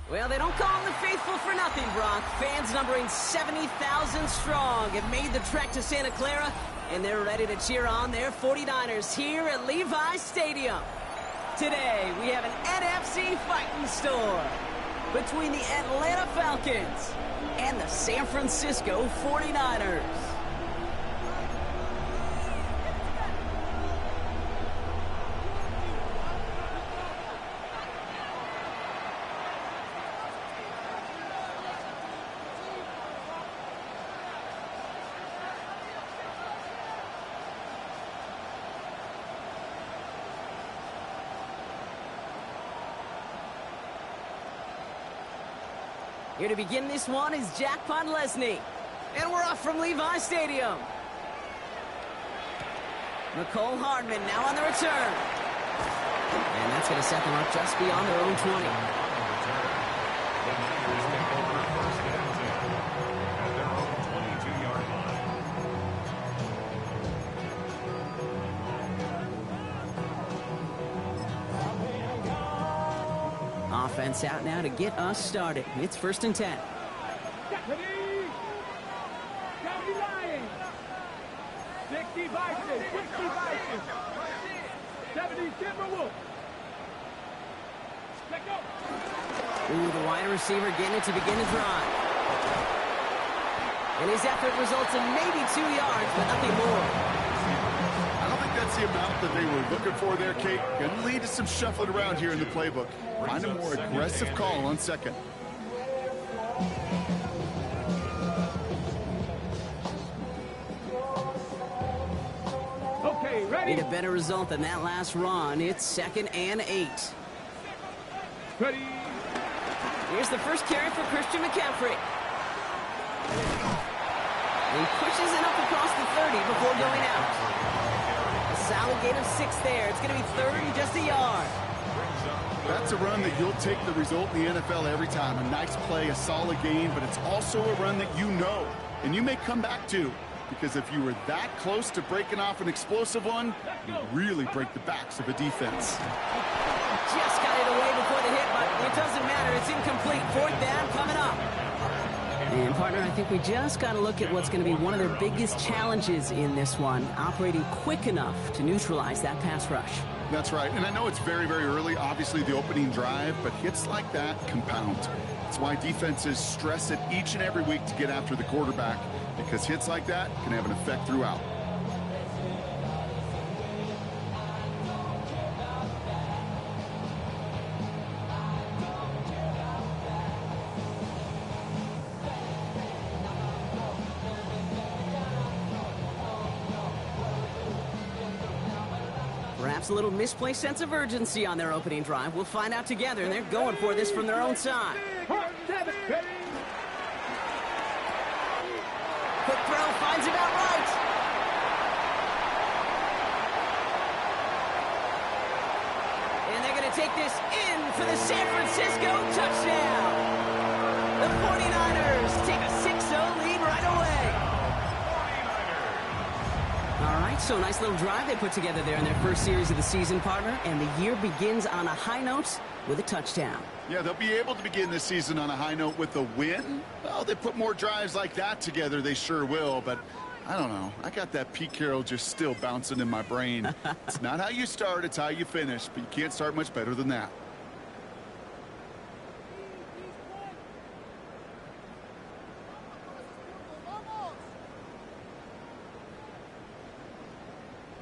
Well, they don't call them the faithful for nothing, Brock. Fans numbering 70,000 strong have made the trek to Santa Clara, and they're ready to cheer on their 49ers here at Levi's Stadium. Today, we have an NFC fighting storm between the Atlanta Falcons and the San Francisco 49ers. Here to begin this one is Jack Podlesny. And we're off from Levi's Stadium. Mecole Hardman now on the return. And that's going to set them up just beyond their own 20. Offense out now to get us started. It's 1st and 10. Deputy! County Lions! 60 Vikings! 60 Vikings! 70 Timberwolves! Let go! Ooh, the wide receiver getting it to begin the drive. And his effort results in maybe 2 yards, but nothing more. I don't think that's the amount that they were looking for there, Kate. Going to lead to some shuffling around here in the playbook. Find a more aggressive call on second. Okay, ready? Need a better result than that last run. It's 2nd and 8. Ready? Here's the first carry for Christian McCaffrey. He pushes it up across the 30 before going out. A solid gain of 6 there. It's going to be 3rd and just a yard. That's a run that you'll take the result in the NFL every time. A nice play, a solid gain, but it's also a run that you know, and you may come back to. Because if you were that close to breaking off an explosive one, you really break the backs of a defense. Just got it away before the hit, but it doesn't matter. It's incomplete. 4th down coming up. And, partner, I think we just got to look at what's going to be one of their biggest challenges in this one, operating quick enough to neutralize that pass rush. That's right, and I know it's very, very early, obviously the opening drive, but hits like that compound. That's why defenses stress it each and every week to get after the quarterback, because hits like that can have an effect throughout. Perhaps a little misplaced sense of urgency on their opening drive. We'll find out together, and they're going for this from their own side. Quick throw, finds about right. And they're going to take this in for the San Francisco touchdown. The 49ers take a 6-0 lead right away. All right, so a nice little drive they put together there in their first series of the season, partner, and the year begins on a high note with a touchdown. Yeah, they'll be able to begin this season on a high note with a win. Well, they put more drives like that together, they sure will, but I don't know. I got that Pete Carroll just still bouncing in my brain. It's not how you start, it's how you finish, but you can't start much better than that.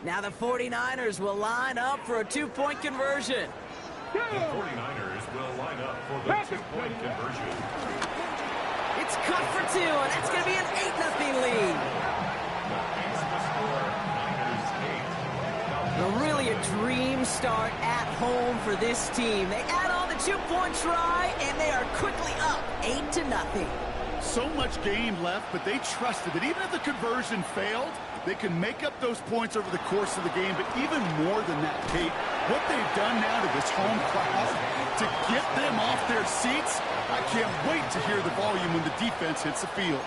Now the 49ers will line up for a 2-point conversion. The 49ers will line up for the 2-point conversion. It's cut for 2, and that's going to be an 8-0 lead. Well, really a dream start at home for this team. They add on the 2-point try, and they are quickly up 8-0. So much game left, but they trusted that even if the conversion failed, they can make up those points over the course of the game. But even more than that, Kate, what they've done now to this home crowd to get them off their seats, I can't wait to hear the volume when the defense hits the field.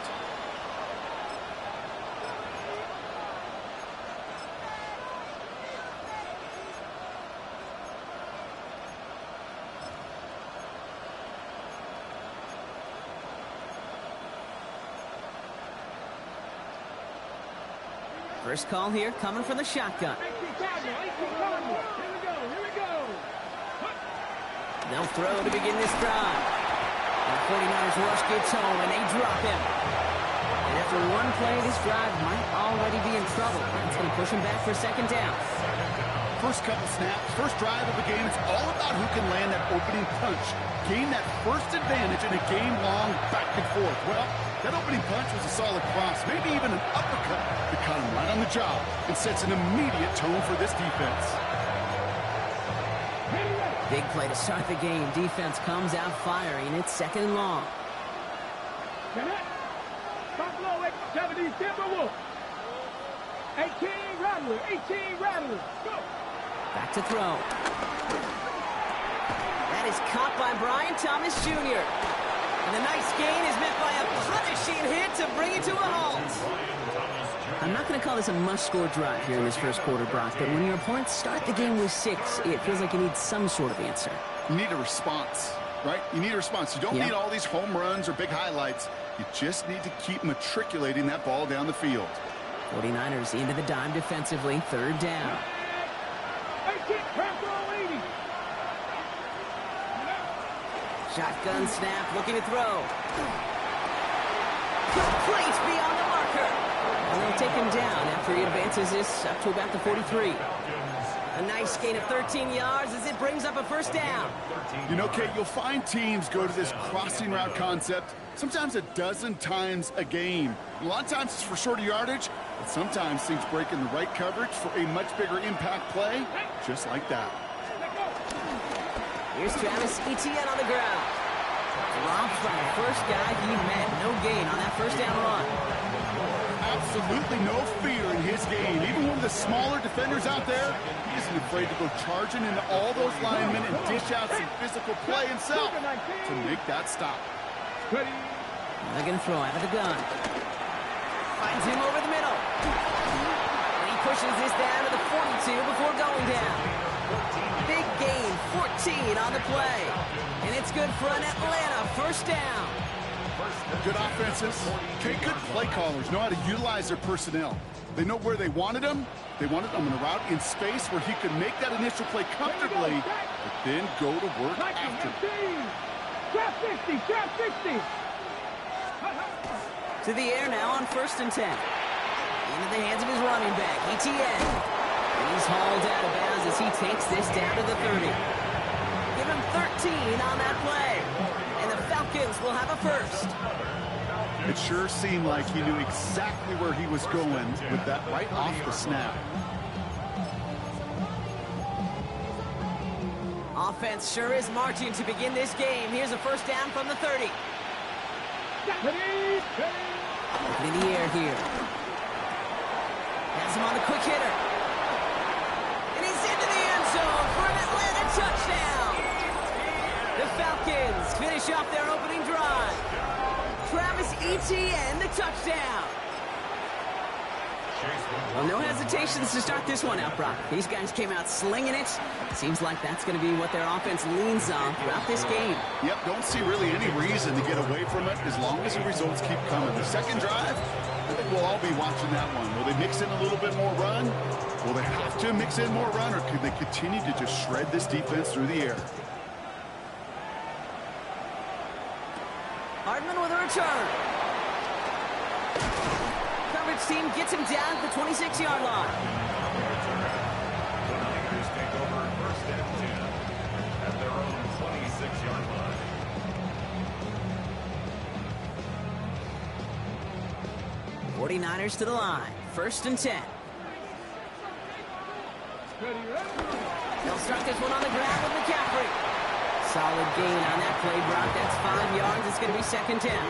First call here coming from the shotgun. 18 Cardinal, 18 Cardinal. Here we go, here we go. They'll throw to begin this drive. The 49ers rush gets home, and they drop him. And after one play, this drive might already be in trouble. That's going to push him back for second down. First couple snaps, first drive of the game, it's all about who can land that opening punch. Gain that first advantage in a game-long back and forth. Well, that opening punch was a solid cross, maybe even an uppercut that caught him right on the job and sets an immediate tone for this defense. Big play to start the game. Defense comes out firing. It's second and long. Buffalo 70 Timberwolves. 18 Rattlers, 18 Rattlers. Go. Back to throw. That is caught by Brian Thomas Jr. And the nice gain is met by a punishing hit to bring it to a halt. I'm not going to call this a must-score drive here in this first quarter, Brock, but when your opponents start the game with 6, it feels like you need some sort of answer. You need a response, right? You need a response. You don't need all these home runs or big highlights. You just need to keep matriculating that ball down the field. 49ers into the dime defensively, third down. 18 Purple 80. Shotgun snap, looking to throw. Complete beyond the marker. And they'll take him down after he advances this up to about the 43. A nice gain of 13 yards as it brings up a first down. You know, Kate, you'll find teams go to this crossing route concept sometimes a dozen times a game. A lot of times it's for shorter yardage, but sometimes things break in the right coverage for a much bigger impact play, just like that. Here's Travis Etienne on the ground. Dropped by the first guy he met. No gain on that first down run. Absolutely no fear in his game. Even one of the smaller defenders out there, he isn't afraid to go charging into all those linemen and dish out some physical play himself to make that stop. They're going to throw out of the gun. Finds him over the middle. And he pushes this down to the 42 before going down. Big gain, 14 on the play. And it's good for an Atlanta first down. Good offenses. Okay, good play callers know how to utilize their personnel. They know where they wanted him. They wanted him in a route in space where he could make that initial play comfortably, but then go to work after. Trap 60, trap 60. To the air now on 1st and 10. Into the hands of his running back, Etienne. And he's hauled out of bounds as he takes this down to the 30. Give him 13 on that play. And the Falcons will have a first. It sure seemed like he knew exactly where he was going with that right off the snap. Offense sure is marching to begin this game. Here's a first down from the 30. Looking in the air here. Has him on the quick hitter. And he's into the end zone for an Atlanta touchdown. The Falcons finish off their opening drive. Travis Etienne, the touchdown. Well, no hesitations to start this one out, Brock. These guys came out slinging it. Seems like that's going to be what their offense leans on throughout this game. Yep, don't see really any reason to get away from it as long as the results keep coming. The second drive, I think we'll all be watching that one. Will they mix in a little bit more run? Will they have to mix in more run, or could they continue to just shred this defense through the air? Hardman with a return. Coverage team gets him down at the 26-yard line. The Niners take over 1st and 10 at their own 26-yard line. '49ers to the line. 1st and 10. They'll start this one on the ground with McCaffrey. Solid gain on that play, Brock. That's 5 yards. It's going to be 2nd down.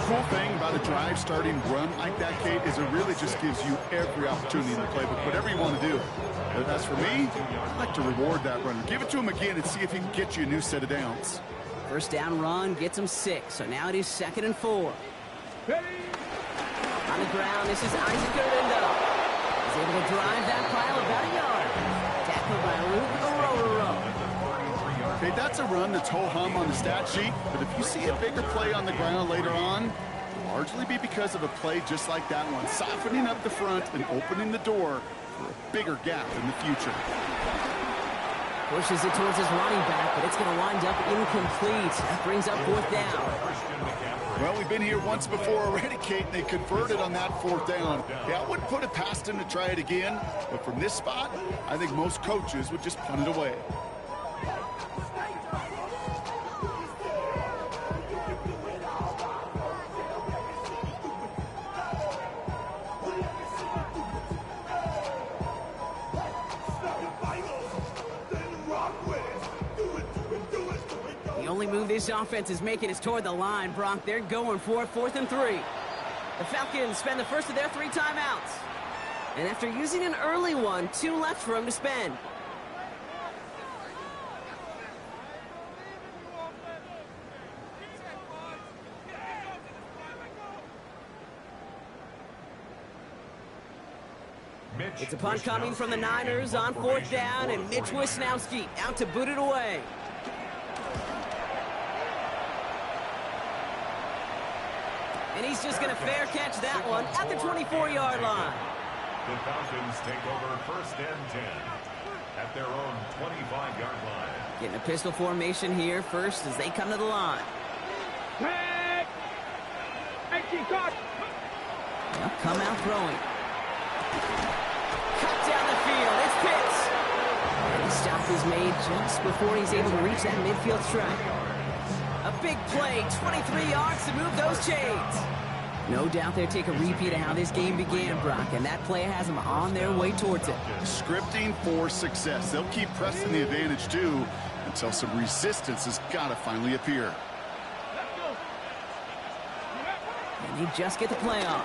Cool thing about a drive starting run like that, Kate, is it really just gives you every opportunity in the playbook, whatever you want to do. But as for me, I like to reward that runner. Give it to him again and see if he can get you a new set of downs. First down run gets him 6. So now it is 2nd and 4. On the ground, this is Isaac Guerrero. He's able to drive that pile about a yard. Tackled by Luke Ororo. Okay, that's a run that's ho-hum on the stat sheet, but if you see a bigger play on the ground later on, largely be because of a play just like that one, softening up the front and opening the door for a bigger gap in the future. Pushes it towards his running back, but it's going to wind up incomplete. That brings up 4th down. Well, we've been here once before already, Kate, and they converted on that 4th down. Yeah, I wouldn't put it past him to try it again, but from this spot, I think most coaches would just punt it away. The only move this offense is making is toward the line, Brock. They're going for it, 4th and 3. The Falcons spend the first of their 3 timeouts. And after using an early one, 2 left for them to spend. It's a punt coming from the Niners on 4th down, and Mitch Wisnowski out to boot it away. And he's just going to fair catch that one at the 24-yard line. The Falcons take over 1st and 10 at their own 25-yard line. Getting a pistol formation here first as they come to the line. Tag! 18 caught. They'll come out throwing. Cut down the field. It's Pitts. And the stop is made just before he's able to reach that midfield strike. A big play, 23 yards to move those chains. No doubt they'll take a repeat of how this game began, Brock, and that play has them on their way towards it. Scripting for success. They'll keep pressing the advantage, too, until some resistance has got to finally appear. And they just get the play off.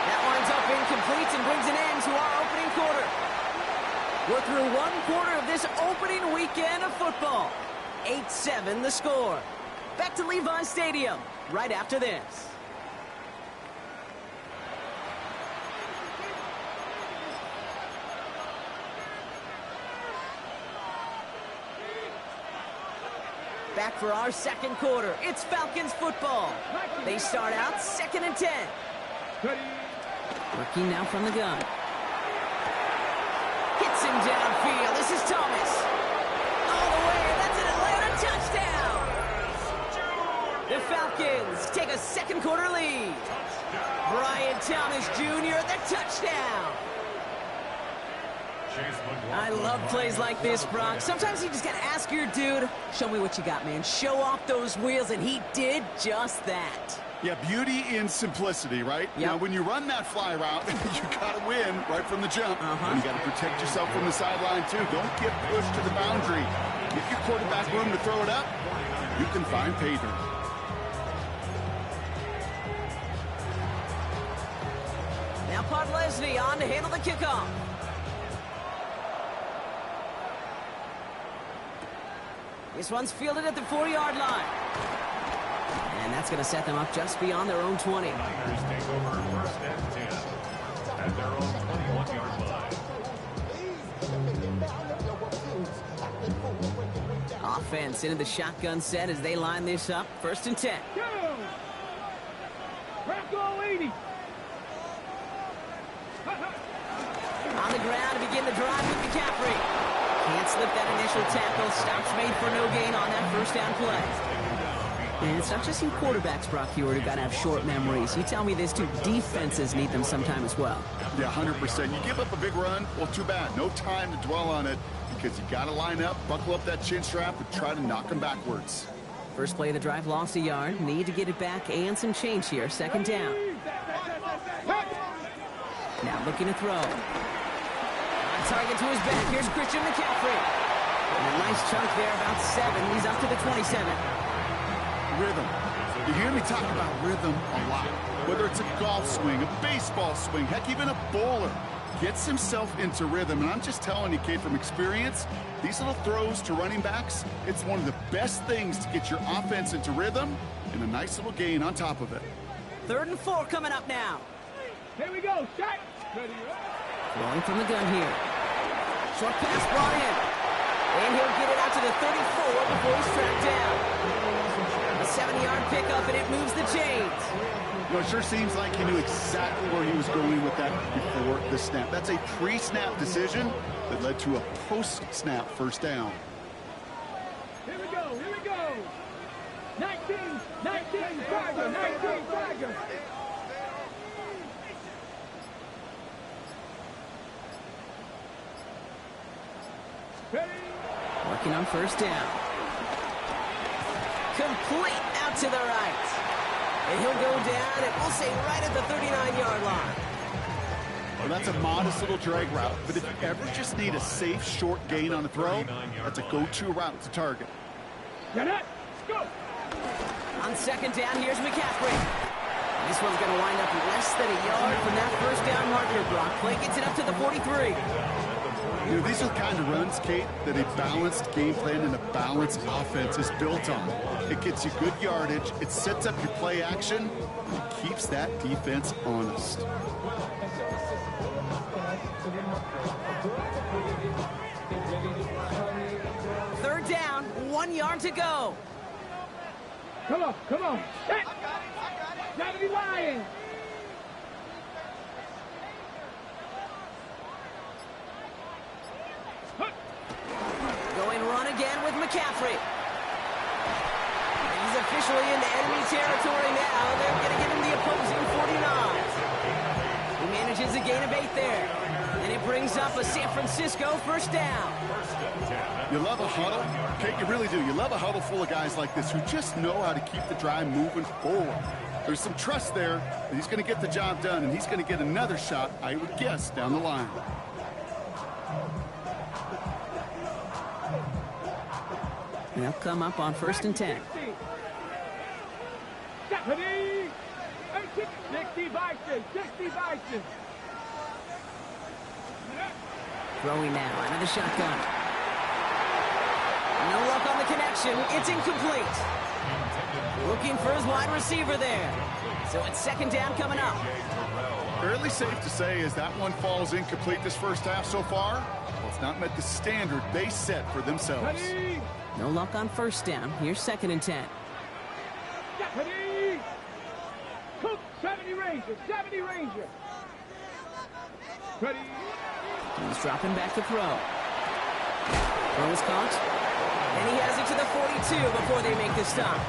That winds up incomplete and brings an end to our opening quarter. We're through 1 quarter of this opening weekend of football. 8-7 the score. Back to Levi Stadium right after this. Back for our 2nd quarter. It's Falcons football. They start out 2nd and 10. Working now from the gun. Hits him downfield. This is Thomas. All the way, and that's an Atlanta touchdown. The Falcons take a 2nd quarter lead. Brian Thomas Jr. the touchdown. I love plays like this, Brock. Sometimes you just got to ask your dude, show me what you got, man. Show off those wheels, and he did just that. Yeah, beauty in simplicity, right? Yep. Now, when you run that fly route, you got to win right from the jump. And you got to protect yourself from the sideline, too. Don't get pushed to the boundary. Give your quarterback room to throw it up. You can find pay dirt. Now Podlesny on to handle the kickoff. This one's fielded at the 4-yard line. And that's going to set them up just beyond their own 20. Niners take over 1st and 10 at their own 21-yard line. Offense into the shotgun set as they line this up. 1st and 10. Go! Bronco 80. On the ground to begin the drive with McCaffrey. Can't slip that initial tackle. Stops made for no gain on that 1st down play. And it's not just you quarterbacks, Brock Huard, who got to have short memories. You tell me this, too. Defenses need them sometime as well. Yeah, 100%. You give up a big run, well, too bad. No time to dwell on it because you got to line up, buckle up that chin strap, and try to knock them backwards. First play of the drive, lost a yard. Need to get it back and some change here. 2nd down. Now looking to throw. On target to his back. Here's Christian McCaffrey. And a nice chunk there, about 7. He's up to the 27. Rhythm. You hear me talk about rhythm a lot. Whether it's a golf swing, a baseball swing, heck, even a bowler gets himself into rhythm. And I'm just telling you, kid, from experience, these little throws to running backs, it's one of the best things to get your offense into rhythm and a nice little gain on top of it. 3rd and 4 coming up now. Here we go. Shot. Throwing from the gun here. Short pass brought in. And he'll get it out to the 34 before he's tracked down. A 7-yard pickup, and it moves the chains. You know, it sure seems like he knew exactly where he was going with that before the snap. That's a pre-snap decision that led to a post-snap first down. Here we go, here we go. 19, Tiger, 19, Tiger. Ready? Working on first down. Complete out to the right. And he'll go down, and we'll say right at the 39-yard line. Well, that's a modest little drag route, but if you ever just need a safe, short gain on a throw, that's a go-to route to target. Get it, go. On second down, here's McCaffrey. This one's going to wind up less than a yard from that first down marker. Brock Clay gets it up to the 43. You know, these are the kind of runs, Kate, that a balanced game plan and a balanced offense is built on. It gets you good yardage, it sets up your play action, and it keeps that defense honest. Third down, 1 yard to go. Come on, come on. Set. 70 Lions. Going run again with McCaffrey. He's officially into enemy territory now. They're going to give him the opposing 49. He manages a gain of 8 there. And it brings up a San Francisco first down. You love a huddle? Kate, you really do. You love a huddle full of guys like this who just know how to keep the drive moving forward. There's some trust there that he's going to get the job done, and he's going to get another shot, I would guess, down the line. They'll come up on first and 10. 60 Bison, 60 Bison. Throwing now out of the shotgun. No luck on the connection. It's incomplete. Looking for his wide receiver there. So it's second down coming up. Fairly safe to say as that one falls incomplete this first half so far, well, it's not met the standard they set for themselves. No luck on first down. Here's second and 10. 70 Ranger, 70 Ranger. Ready? He's dropping back to throw. Throw is caught. And he has it to the 42 before they make the stop.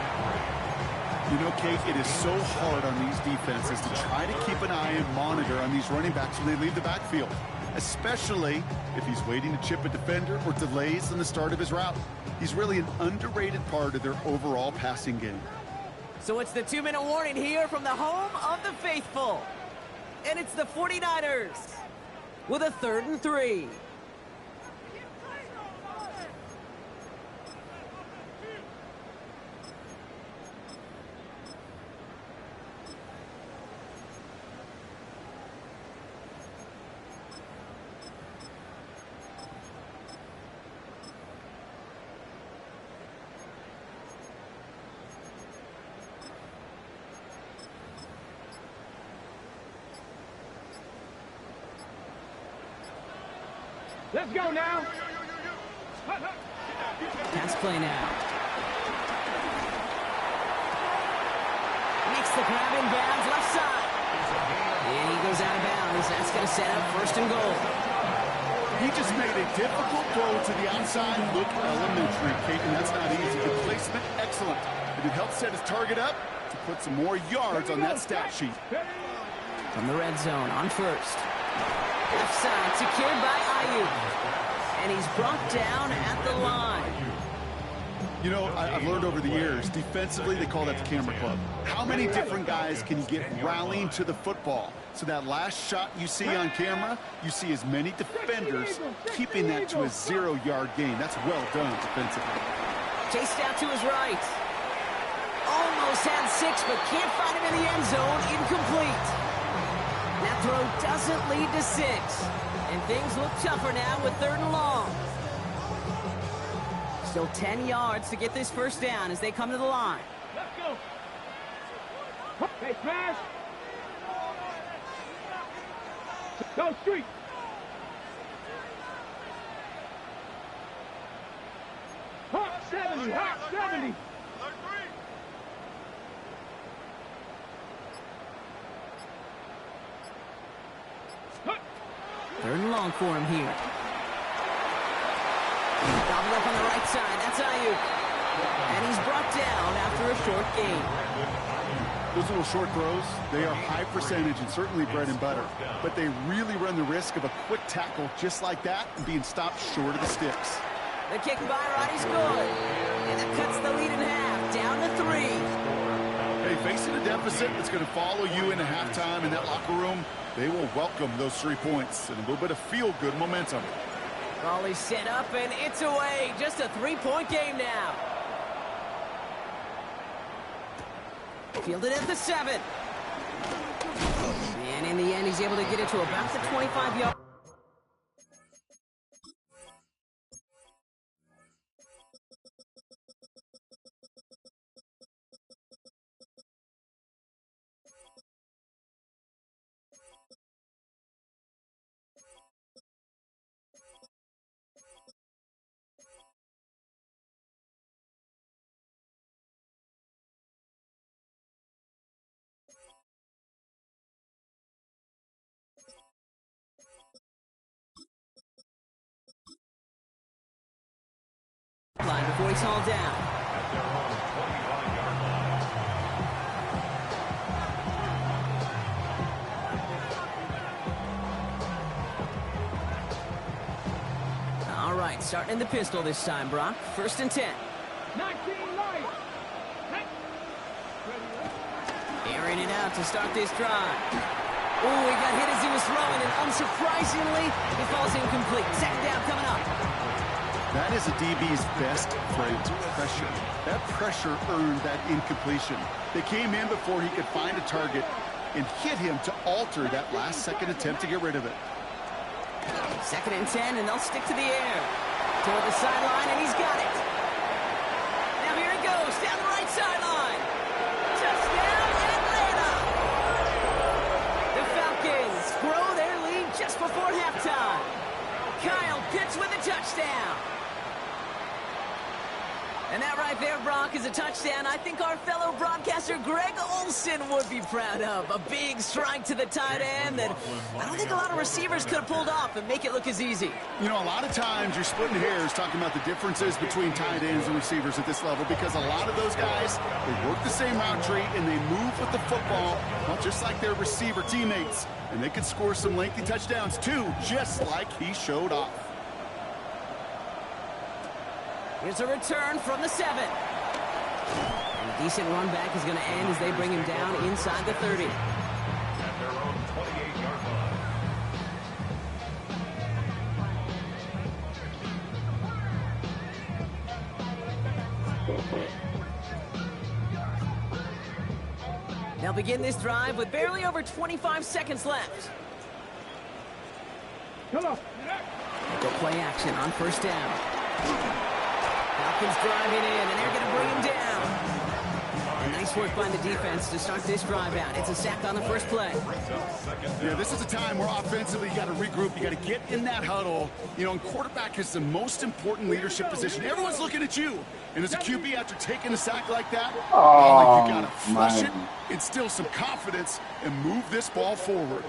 You know, Kate, it is so hard on these defenses to try to keep an eye and monitor on these running backs when they leave the backfield, especially if he's waiting to chip a defender or delays in the start of his route. He's really an underrated part of their overall passing game. So it's the 2-minute warning here from the home of the faithful. And it's the 49ers with a 3rd and 3. Let's go now. Pass play now. Makes the grab in bounds left side. And he goes out of bounds. That's going to set up first and goal. He just made a difficult throw to the outside. Look elementary, Kate, and that's not easy. The placement, excellent. But it helped set his target up to put some more yards on that stat sheet. From the red zone on first. Left side secured by Ayuk. And he's brought down at the line. You know, I've learned over the years, defensively, they call that the camera club. How many different guys can you get rallying to the football? So that last shot you see on camera, you see as many defenders keeping that to a 0-yard gain. That's well done defensively. Chased out to his right. Almost had 6, but can't find him in the end zone. Incomplete. That throw doesn't lead to 6. And things look tougher now with 3rd and long. Still 10 yards to get this first down as they come to the line. Let's go. Hey, smash. Go street. Hot 70, hot 70. calling for him here. Gobbled up on the right side. That's Ayuk. And he's brought down after a short gain. Those little short throws, they are high percentage and certainly bread and butter. But they really run the risk of a quick tackle just like that and being stopped short of the sticks. The kick by Roddy's good. And it cuts the lead in half, down to 3. Hey, facing a deficit that's going to follow you into halftime in that locker room, they will welcome those 3 points and a little bit of feel-good momentum. Ball is set up, and it's away. Just a 3-point game now. Fielded at the 7. And in the end, he's able to get it to about the 25-yard. Line before he's hauled down. At their own 25-yard line. All right, starting in the pistol this time, Brock. 1st and 10. 19 light. Airing it out to start this drive. Oh, he got hit as he was throwing, and unsurprisingly, he falls incomplete. 2nd down coming up. That is a DB's best friend, pressure. That pressure earned that incompletion. They came in before he could find a target and hit him to alter that last-second attempt to get rid of it. 2nd and 10, and they'll stick to the air. Toward the sideline, and he's got it. Now here he goes, down the right sideline. Touchdown, Atlanta! The Falcons grow their lead just before halftime. Kyle Pitts with a touchdown. And that right there, Brock, is a touchdown I think our fellow broadcaster Greg Olsen would be proud of. A big strike to the tight end that I don't think a lot of receivers could have pulled off and make it look as easy. You know, a lot of times you're splitting hairs talking about the differences between tight ends and receivers at this level because a lot of those guys, they work the same route tree and they move with the football, well, just like their receiver teammates. And they could score some lengthy touchdowns too, just like he showed off. Here's a return from the 7. And a decent run back is going to end as they bring him down inside the 30. At their own 28-yard line. They'll begin this drive with barely over 25 seconds left. Come on. Go play action on 1st down. Falcons driving in, and they're going to bring him down. And nice work by the defense to start this drive out. It's a sack on the first play. Yeah, this is a time where offensively you got to regroup. You got to get in that huddle. You know, and quarterback is the most important leadership position. Everyone's looking at you. And as a QB, after taking a sack like that, you got to flush it, instill some confidence, and move this ball forward.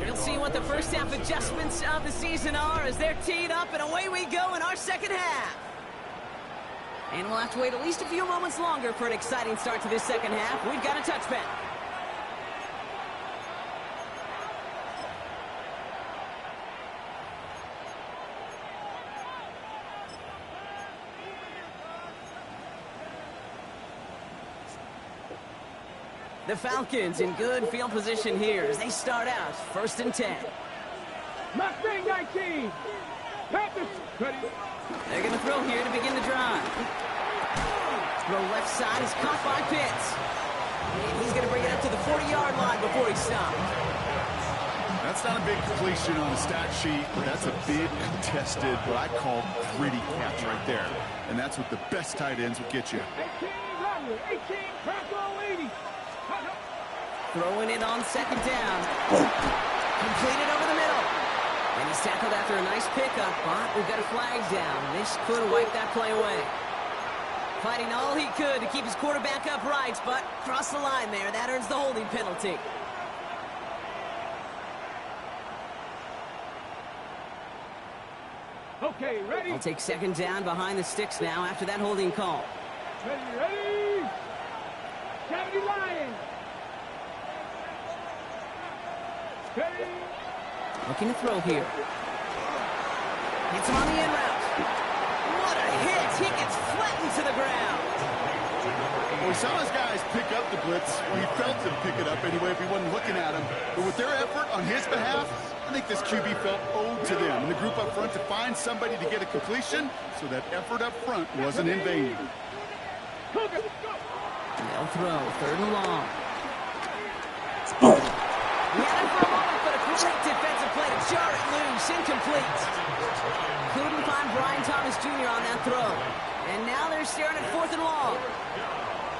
We'll see what the first half adjustments of the season are as they're teed up, and away we go in our second half. And we'll have to wait at least a few moments longer for an exciting start to this second half. We've got a touchback. The Falcons in good field position here as they start out 1st and 10. Mustang 19. Panthers. Ready. They're going to throw here to begin the drive. Throw left side is caught by Pitts. And he's going to bring it up to the 40-yard line before he stopped. That's not a big completion on the stat sheet, but that's a big contested, what I call gritty catch right there. And that's what the best tight ends will get you. 18 Robert. 18 Purple 80. Throwing it on 2nd down. Completed over the middle. And he's tackled after a nice pickup, but we've got a flag down. This could have wiped that play away. Fighting all he could to keep his quarterback upright, but crossed the line there. That earns the holding penalty. Okay, ready? I'll take second down behind the sticks now after that holding call. Ready? Kennedy Lions. Ready? Looking to throw here. Hits him on the in route. What a hit! He gets flattened to the ground. Well, we saw his guys pick up the blitz. We felt them pick it up anyway if we wasn't looking at him. But with their effort on his behalf, I think this QB felt owed to them and the group up front to find somebody to get a completion, so that effort up front wasn't in vain. They'll throw, third and long. He had it for a moment, but a great defensive play to jar it loose, incomplete. Couldn't find Brian Thomas Jr. on that throw. And now they're staring at fourth and long.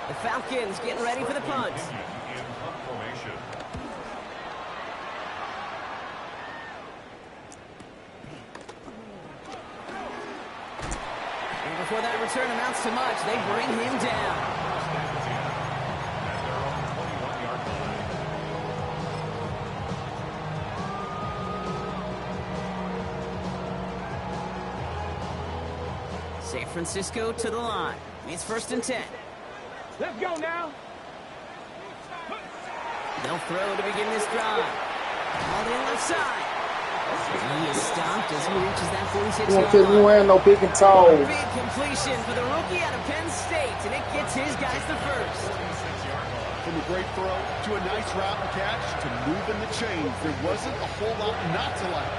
The Falcons getting ready for the punt. And before that return amounts to much, they bring him down. San Francisco to the line. It's first and 10. Let's go now. They'll throw to begin this drive. All the left side. He is stopped as he reaches that 46-yard line. You ain't no big and tall. Big completion for the rookie out of Penn State, and it gets his guys the first. From a great throw to a nice route and catch to moving the chains, there wasn't a whole lot not to like.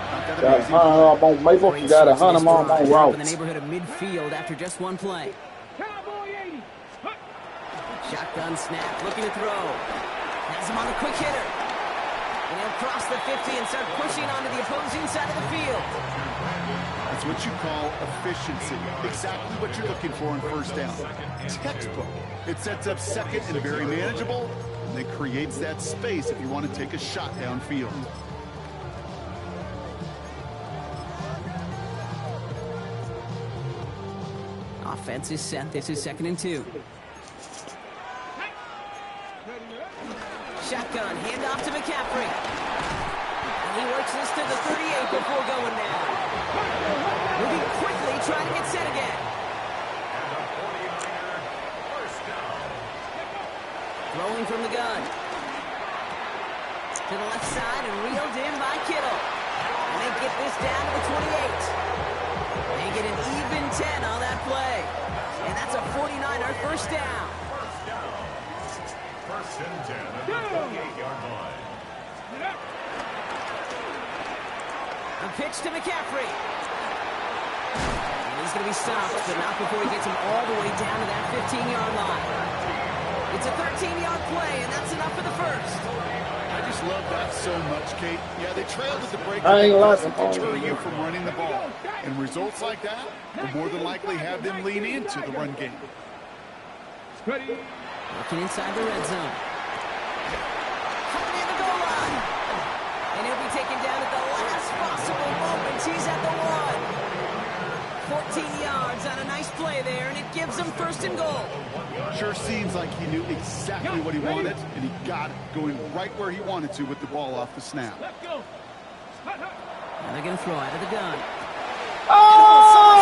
Got to hunt him on Maple. You got to hunt him on routes. In the neighborhood of midfield after just one play. Cowboy 80. Shotgun snap, looking to throw. Has him on the quick hitter. And he'll cross the 50 and start pushing onto the opposing side of the field. That's what you call efficiency. Exactly what you're looking for in first down. Textbook. It sets up second and very manageable, and then creates that space if you want to take a shot downfield. Offense is set. This is second and 2. Shotgun, handoff to McCaffrey. And he works this to the 38 before going down. Moving quickly, trying to get set again. Throwing from the gun. To the left side and reeled in by Kittle. And they get this down to the 28. They get an even 10 on that play. And that's a 49er first down. First and 10 at the 28-yard line. A pitch to McCaffrey. And he's going to be stopped, but not before he gets him all the way down to that 15-yard line. It's a 13-yard play, and that's enough for the first. I just love that so much, Kate. Yeah, they trailed at the break. I ain't allowed to deter you from running the ball. And results like that will more than likely have them lean into the run game. Ready? Looking inside the red zone. Coming in the goal line. And he'll be taken down at the last possible moment. He's at the 1. 14 yards on a nice play there, and it gives him first and goal. Sure seems like he knew exactly what he wanted, and he got it going right where he wanted to with the ball off the snap. Let's go. And they're going to throw out of the gun. Oh!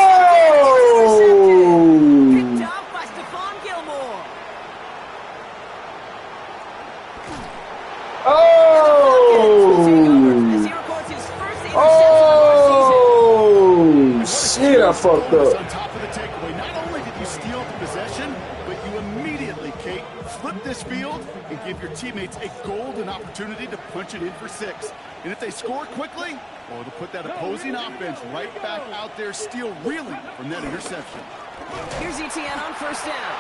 Picked off by Stephon Gilmore. Oh! Shit, I fucked up. On top of the takeaway, not only did you steal the possession, but you immediately, Kate, flip this field and give your teammates a golden opportunity to punch it in for 6. And if they score quickly, well, it'll put that opposing offense right back out there, still reeling from that interception. Here's ETN on first down.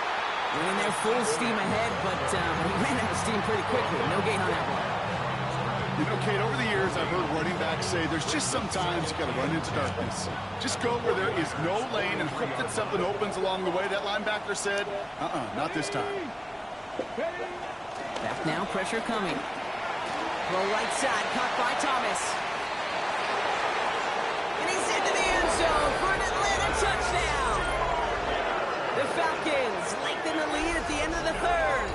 Running their full steam ahead, but he ran out of steam pretty quickly. No gain on that one. You know, Kate, over the years, I've heard running backs say there's just sometimes you got to run into darkness. Just go where there is no lane and hope that something opens along the way. That linebacker said, not this time. Back now, pressure coming. Throw right side, caught by Thomas. end zone for an Atlanta touchdown. The Falcons lengthen the lead at the end of the third.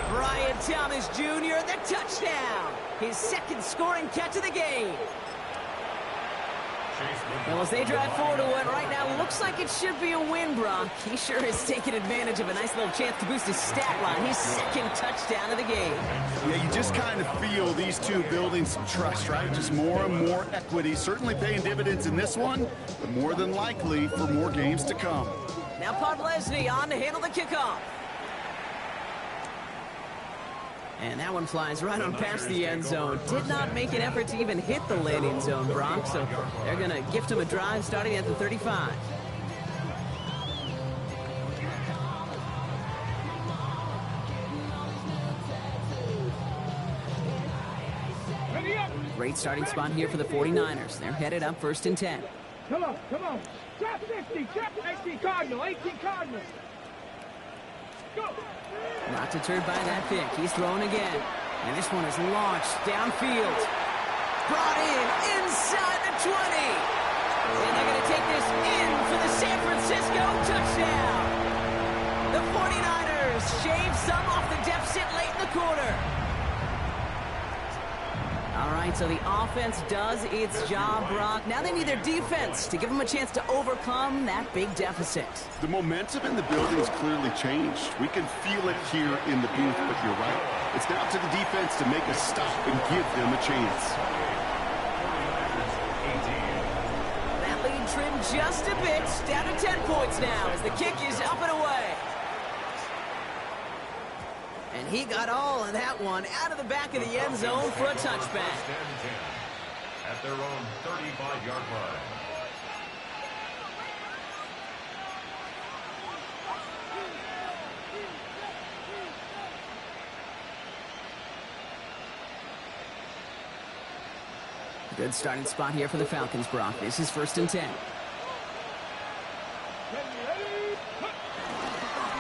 Brian Thomas Jr., the touchdown. His second scoring catch of the game. Well, as they drive forward to what right now looks like it should be a win, Brock. He sure has taken advantage of a nice little chance to boost his stat line. His second touchdown of the game. Yeah, you just kind of feel these two building some trust, right? Just more and more equity. Certainly paying dividends in this one, but more than likely for more games to come. Now Podlesny on to handle the kickoff. And that one flies right on past the end zone. Did not make an effort to even hit the landing zone, Brock. So they're going to gift him a drive starting at the 35. Great starting spot here for the 49ers. They're headed up 1st and 10. Come on, come on. Trap 50, trap 18 Cardinal, 18 Cardinal. Go. Not deterred by that pick. He's throwing again. And this one is launched downfield. Brought in inside the 20. And they're going to take this in for the San Francisco touchdown. The 49ers shave some off the deficit late in the quarter. All right, so the offense does its job, Brock. Now they need their defense to give them a chance to overcome that big deficit. The momentum in the building has clearly changed. We can feel it here in the booth, but you're right. It's now to the defense to make a stop and give them a chance. That lead trimmed just a bit, down to 10 points now as the kick is up and away. And he got all of that one out of the back of the end zone for a touchback. At their own 35-yard line. Good starting spot here for the Falcons, Brock. This is 1st and 10.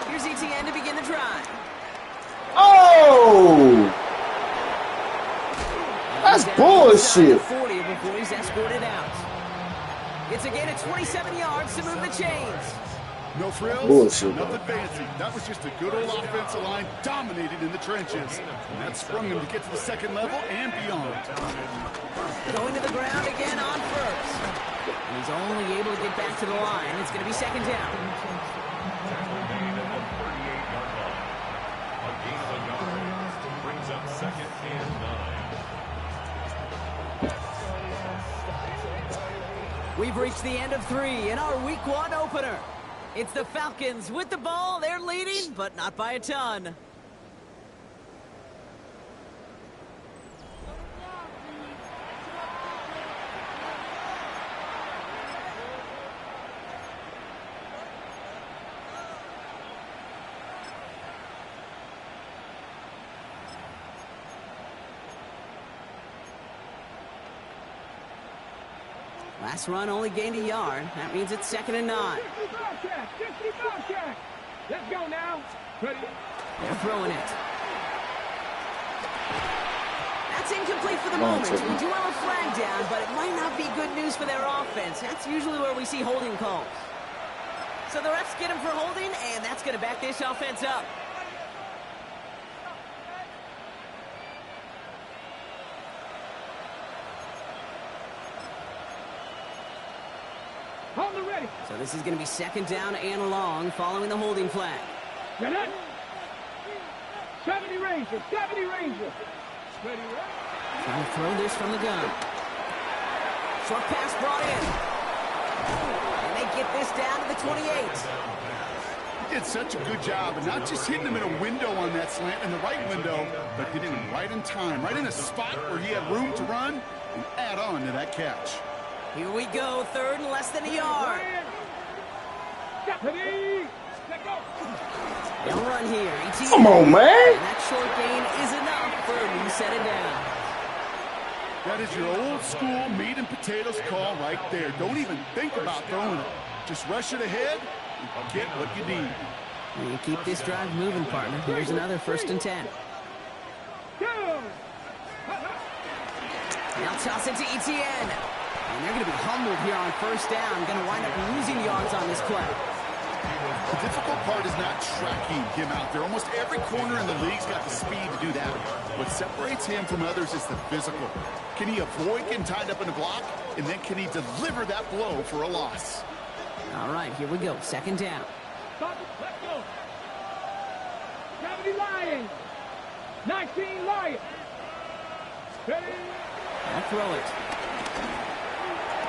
Here's ETN to begin the drive. Oh! That's bullshit. 40 before he's escorted out. It's a gain of 27 yards to move the chains. No frills, Bullshit. nothing fancy. That was just a good old offensive line dominated in the trenches. And that sprung him to get to the second level and beyond. Going to the ground again on first. And he's only able to get back to the line. It's going to be 2nd down. Brings up 2nd and 9. We've reached the end of 3 in our Week 1 opener. It's the Falcons with the ball. They're leading, but not by a ton. Last run only gained a yard. That means it's 2nd and 9. 50 Bobcat. Let's go now. Ready? They're throwing it. That's incomplete for the moment. We do have a flag down, but it might not be good news for their offense. That's usually where we see holding calls. So the refs get him for holding, and that's going to back this offense up. Hold it ready. So this is going to be 2nd down and long following the holding flag. Ready? 70 Ranger, 70 Ranger. Ready, ready? Trying to throw this from the gun. Short pass brought in. And they get this down to the 28. He did such a good job, and not just hitting him in a window on that slant, in the right window, but hitting him right in time, right in a spot where he had room to run and add on to that catch. Here we go, 3rd and less than a yard. Ready? Let go. They'll run here. ETN. Come on, man. And that short gain is enough for a new set it down. That is your old school meat and potatoes call right there. Don't even think about throwing it. Just rush it ahead and get what you need. You keep this drive moving, partner. Here's another 1st and 10. Go. Now toss it to ETN. And they're going to be humbled here on first down. Going to wind up losing yards on this play. The difficult part is not tracking him out there. Almost every corner in the league's got the speed to do that. What separates him from others is the physical. Can he avoid getting tied up in a block? And then can he deliver that blow for a loss? All right, here we go. Second down. Let's go. 70 Lions. 19 Lions. Ready? I'll throw it.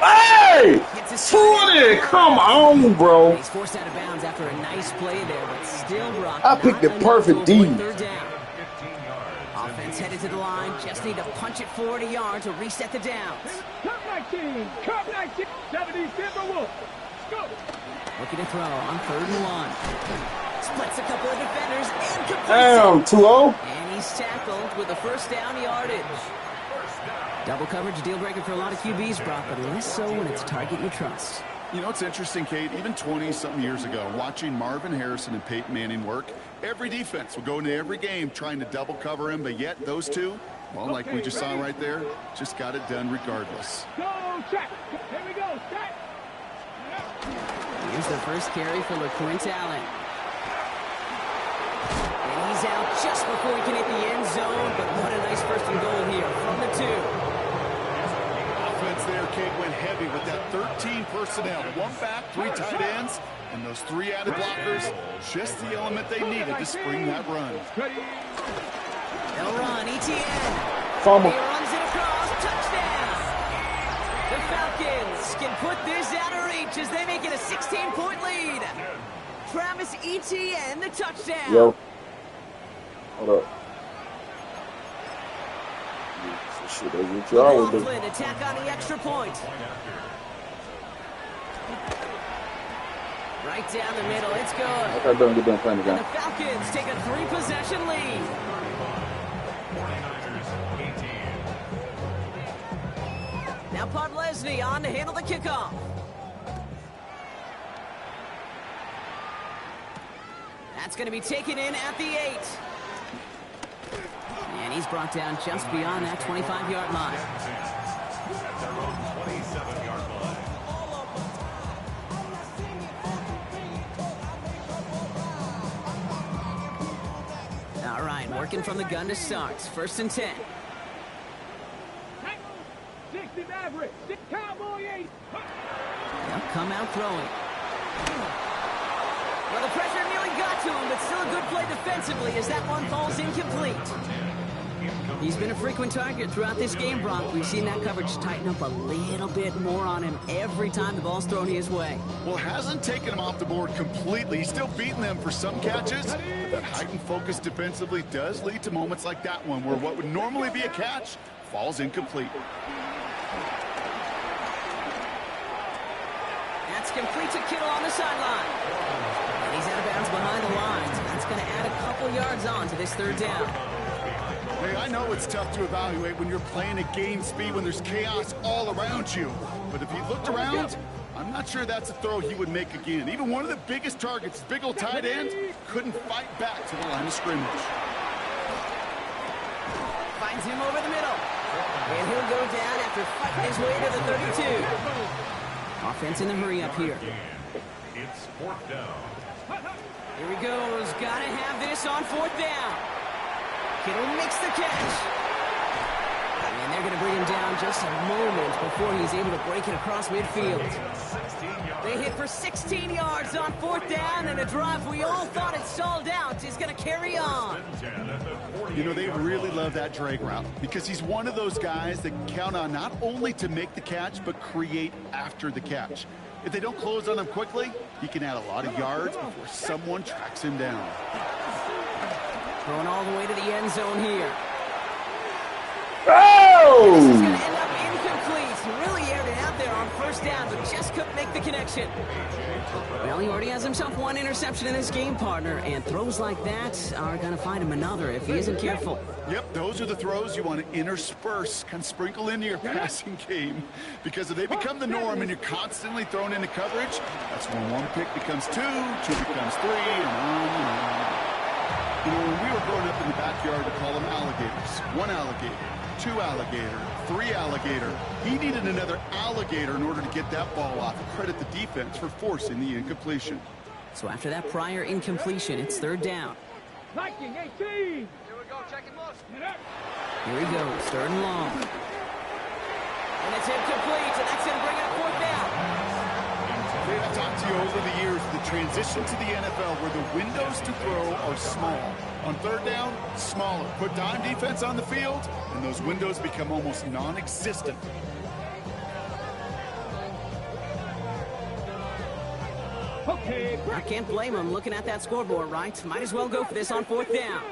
Hey! Gets his 20! Come on, bro. He's forced out of bounds after a nice play there, but still, Brock. I picked the not enough perfect to avoid D. Third down. Offense headed to the line. Just need to punch it forward a yard to reset the downs. Cup 19. Cup 19. 70 Timberwolves. Go. Looking to throw on 3rd and 1. Splits a couple of defenders and completes Damn, it. 2-0. And he's tackled with a first down yardage. Double coverage, a deal breaker for a lot of QBs, Brock, but less so when it's a target you trust. You know, it's interesting, Kate, even 20-something years ago, watching Marvin Harrison and Peyton Manning work, every defense would go into every game trying to double cover him, but yet those two, well, like we just saw right there, just got it done regardless. Go, check. Here we go, check. Here's the first carry for LeQuint Allen. And he's out just before he can hit the end zone, but what a nice first and goal here from the 2. Offense there, Kate, went heavy with that 13 personnel. 1 back, 3 tight ends, and those 3 added blockers, just the element they needed to spring that run. They'll run, Etienne. Fumble. He runs it across, touchdown. The Falcons can put this out of reach as they make it a 16-point lead. Travis Etienne, the touchdown. Yo. Hold up. Shit, that's what y'all would do. McLaughlin attack on the extra point. Right down the middle, it's good. I got done, get done playing the And game. the Falcons take a 3-possession lead. 49ers 18. Now Podlesny on to handle the kickoff. That's going to be taken in at the 8. And he's brought down just beyond that 25-yard line. At their own 27-yard line. All right, working from the gun to start. 1st and 10. 60 Maverick. Cowboy 8. They'll come out throwing. Well, the pressure nearly got to him, but still a good play defensively as that one falls incomplete. He's been a frequent target throughout this game, Brock. We've seen that coverage tighten up a little bit more on him every time the ball's thrown his way. Well, hasn't taken him off the board completely. He's still beating them for some catches. But that heightened focus defensively does lead to moments like that one where what would normally be a catch falls incomplete. That's complete to Kittle on the sideline. And he's out of bounds behind the lines. That's going to add a couple yards on to this 3rd down. Hey, I know it's tough to evaluate when you're playing at game speed when there's chaos all around you. But if he looked around, I'm not sure that's a throw he would make again. Even one of the biggest targets, big old tight end, couldn't fight back to the line of scrimmage. Finds him over the middle. And he'll go down after fighting his way to the 32. Offense in the hurry up here. It's 4th down. Here he goes. Gotta have this on 4th down. Kittle makes the catch. And they're going to bring him down just a moment before he's able to break it across midfield. They hit for 16 yards on 4th down, and a drive we all thought had stalled out is going to carry on. You know, they really love that drag route because he's one of those guys that count on not only to make the catch, but create after the catch. If they don't close on him quickly, he can add a lot of yards before someone tracks him down. Going all the way to the end zone here. Oh! This is going to end up incomplete. Really aired it out there on 1st down, but just couldn't make the connection. Well, he already has himself 1 interception in this game, partner, and throws like that are going to find him another if he isn't careful. Yep, those are the throws you want to intersperse, kind of sprinkle into your passing game. Because if they become the norm and you're constantly thrown into coverage, that's when 1 pick becomes 2, 2 becomes 3, and on and on. You know, when we were growing up in the backyard, we call them alligators. 1 alligator, 2 alligator, 3 alligator. He needed another alligator in order to get that ball off. Credit the defense for forcing the incompletion. So after that prior incompletion, it's 3rd down. Viking 18. Here we go, checking most. Here he goes, 3rd and long. And it's incomplete, and that's going to bring up 4th down. I've talked to you over the years, the transition to the NFL where the windows to throw are small. On 3rd down, smaller. Put dime defense on the field, and those windows become almost non-existent. Okay, I can't blame him looking at that scoreboard, right? Might as well go for this on 4th down.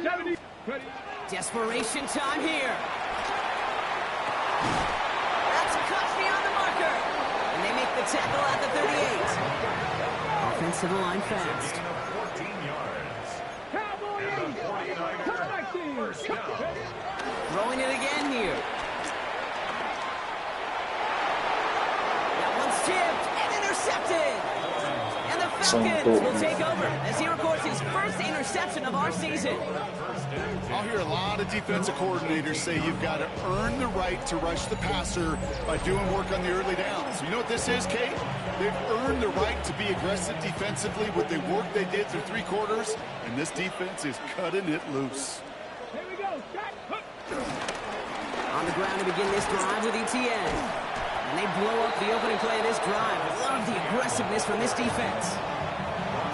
70. Ready. Desperation time here. That's cut beyond the marker. And they make the tackle at the 38. Offense to the line fast. 14 yards. Cowboy 8. Throwing it again here. That one's tipped and intercepted. And the Falcons will take over as he records his first interception of our season. I'll hear a lot of defensive coordinators say you've got to earn the right to rush the passer by doing work on the early downs. You know what this is, Kate? They've earned the right to be aggressive defensively with the work they did through 3 quarters, and this defense is cutting it loose. Here we go. On the ground to begin this drive with ETN. And they blow up the opening play of this drive. I love the aggressiveness from this defense.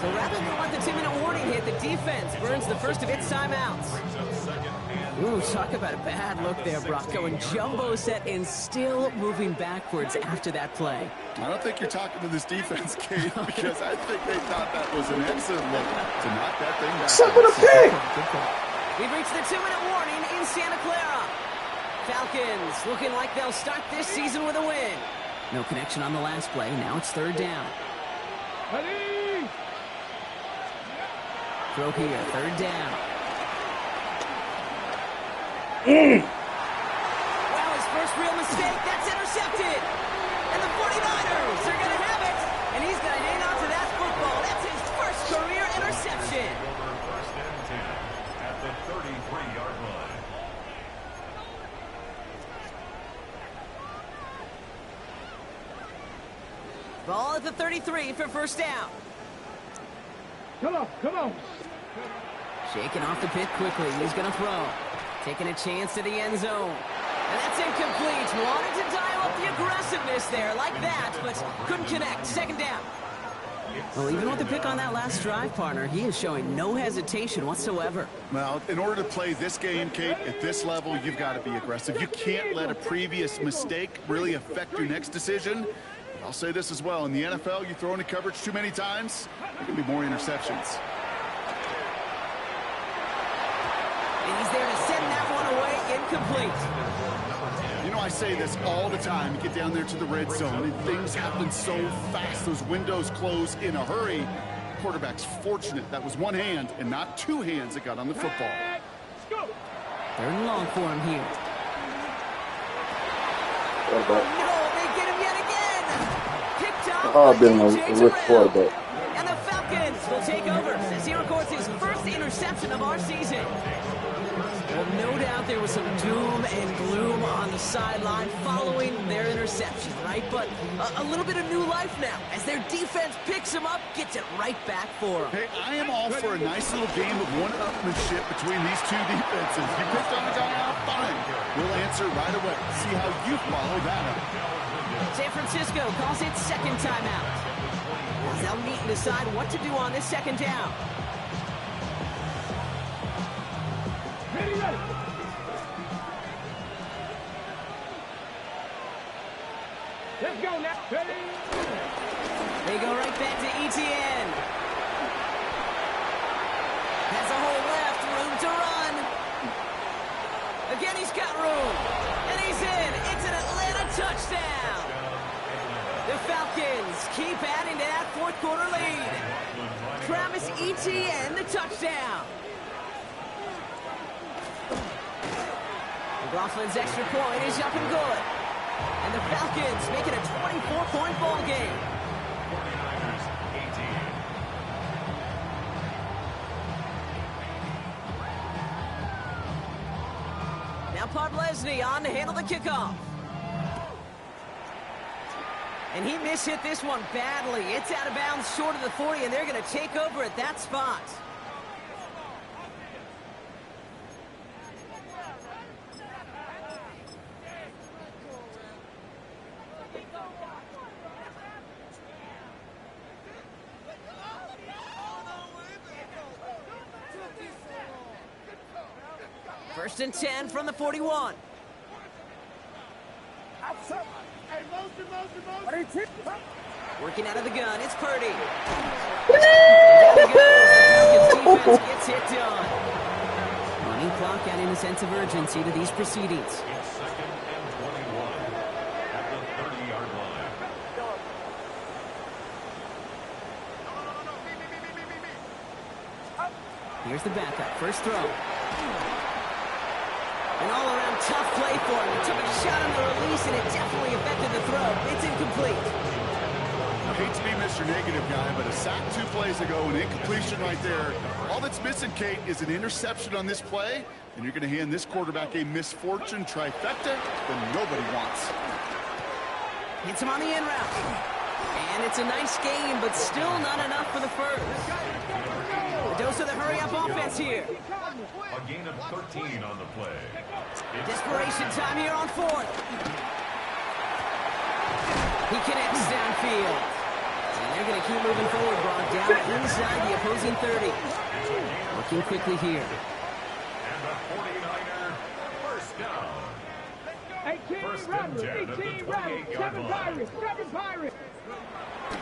So rather than let the 2-minute warning hit, the defense burns the first of its timeouts. Ooh, talk about a bad look there, Brock. Going jumbo set and still moving backwards after that play. I don't think you're talking to this defense, Kate, because I think they thought that was an excellent look to knock that thing back. Except with a pick. We've reached the 2-minute warning in Santa Clara. Falcons looking like they'll start this season with a win. No connection on the last play. Now it's 3rd down. Ready. Throw here, 3rd down. Well, his first real mistake, that's intercepted. And the 49ers are going to have it. And he's going to hang on to that football. That's his first career interception. Over 1st and 10 at the 33-yard line. Ball at the 33 for 1st down. Come on, come on. Shaking off the pit quickly. He's going to throw. Taking a chance to the end zone. And that's incomplete. Wanted to dial up the aggressiveness there like that, but couldn't connect. 2nd down. Well, even with the pick on that last drive, partner, he is showing no hesitation whatsoever. Well, in order to play this game, Kate, at this level, you've got to be aggressive. You can't let a previous mistake really affect your next decision. I'll say this as well. In the NFL, you throw into coverage too many times, there can be more interceptions. And he's there to send that one away incomplete. You know, I say this all the time. You get down there to the red zone, and things happen so fast. Those windows close in a hurry. The quarterback's fortunate. That was one hand and not 2 hands that got on the football. Let's go. 3rd and long for him here. What about? No, they get him yet again. Picked up I've by been a A.J. rich Terrell. quarterback. And the Falcons will take over as he records his first interception of our season. Well, no doubt there was some doom and gloom on the sideline following their interception, right? But a little bit of new life now as their defense picks him up, gets it right back for him. Hey, I am all for a nice little game of one-upmanship between these 2 defenses. You picked on a guy out, fine. We'll answer right away. See how you follow that up. San Francisco calls it 2nd timeout. As they'll meet and decide what to do on this 2nd down. Ready, ready. Let's go now. Ready. They go right back to ETN. Has a hole left, room to run. Again, he's got room. And he's in. It's an Atlanta touchdown. The Falcons keep adding to that 4th quarter lead. Travis Etienne, the touchdown. McLaughlin's extra point is up and good. And the Falcons make it a 24-point ball game. 49ers 18. Gaspard Leslie on to handle the kickoff. And he mishit this one badly. It's out of bounds short of the 40, and they're going to take over at that spot. First and 10 from the 41. Working out of the gun, it's Purdy. Down he goes. The Falcons defense gets it done. Running clock adding a sense of urgency to these proceedings. It's second and 21 at the 30-yard line. Here's the backup, first throw. An all-around tough play for him. He took a shot on the release, and it definitely affected the throw. It's incomplete. I hate to be Mr. Negative Guy, but a sack 2 plays ago, an incompletion right there. All that's missing, Kate, is an interception on this play, and you're going to hand this quarterback a misfortune trifecta that nobody wants. Hits him on the in route. And it's a nice game, but still not enough for the first. A dose of the hurry-up offense here. A gain of 13 on the play. Desperation time here on 4th. He connects downfield. And they're going to keep moving forward, Brock, down inside the opposing 30. Looking quickly here. And the 49er first down. 18 Robert, 18 Robert, 7 Pirates, 7 Pirates.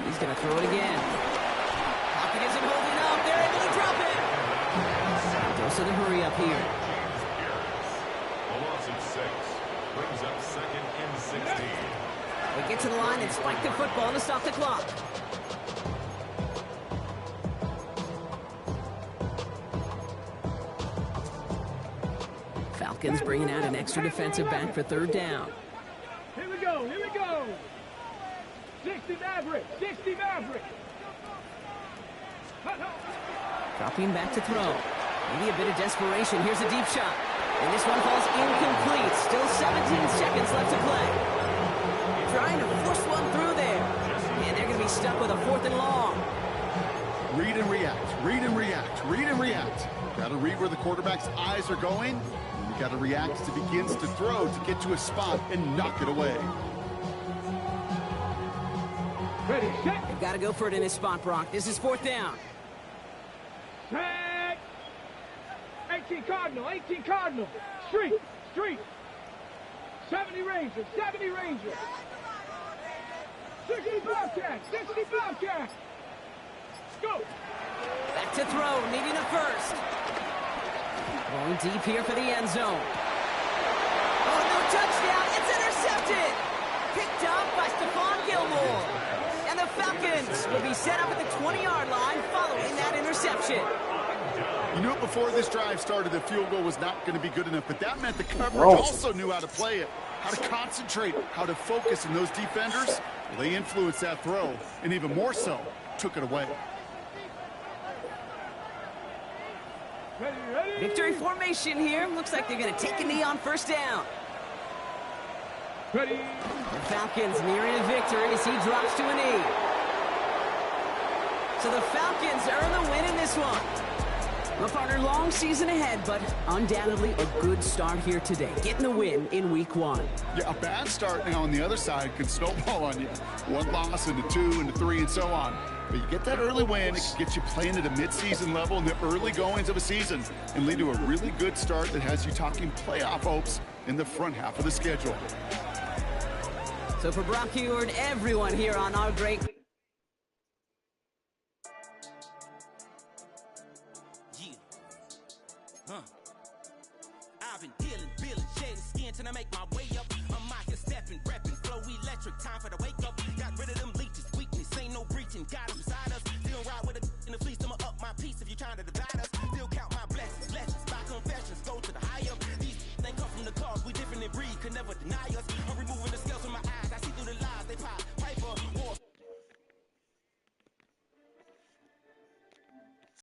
He's going to throw it again. Pocket isn't holding up. They're able to drop it. Dose of the hurry up here. A loss of 6 brings up second and 16. They get to the line and spike the football to stop the clock. Falcons bringing out an extra defensive back for 3rd down. Here we go, here we go. 60 Maverick, 60 Maverick. Dropping back to throw. Maybe a bit of desperation. Here's a deep shot. And this one falls incomplete. Still 17 seconds left to play. Trying to force one through there. And they're going to be stuck with a 4th and long. Read and react, read and react, read and react. Got to read where the quarterback's eyes are going. And you got to react as he begins to throw to get to a spot and knock it away. Ready, set. They've got to go for it in his spot, Brock. This is 4th down. Set. 18 Cardinal, 18 Cardinal. Street, street. 70 Rangers, 70 Rangers. 60 Bobcats, 60 Bobcats. Go. Back to throw, needing a first. Going deep here for the end zone. Oh, no touchdown. It's intercepted. Picked up by Stephon Gilmore. And the Falcons will be set up at the 20-yard line following that interception. You knew it before this drive started, the field goal was not going to be good enough, but that meant the coverage also knew how to play it, how to concentrate, how to focus, and those defenders, well, they influenced that throw, and even more so, took it away. Ready, ready. Victory formation here. Looks like they're going to take a knee on 1st down. Ready. The Falcons nearing a victory as he drops to a knee. So the Falcons earn the win in this one. Well, partner, long season ahead, but undoubtedly a good start here today. Getting the win in week 1. Yeah, a bad start now on the other side can snowball on you. 1 loss into 2 into 3 and so on. But you get that early win, it can get you playing at a midseason level in the early goings of a season and lead to a really good start that has you talking playoff hopes in the front half of the schedule. So for Brock Huard, everyone here on our great... I've been dealing, billing, shedding skin till I make my way up. I'm out here stepping, repping, flow electric, time for the wake up. Got rid of them leeches, weakness, ain't no breaching, got them beside us. Still ride with a in the fleece, I'ma up my piece if you trying to divide us.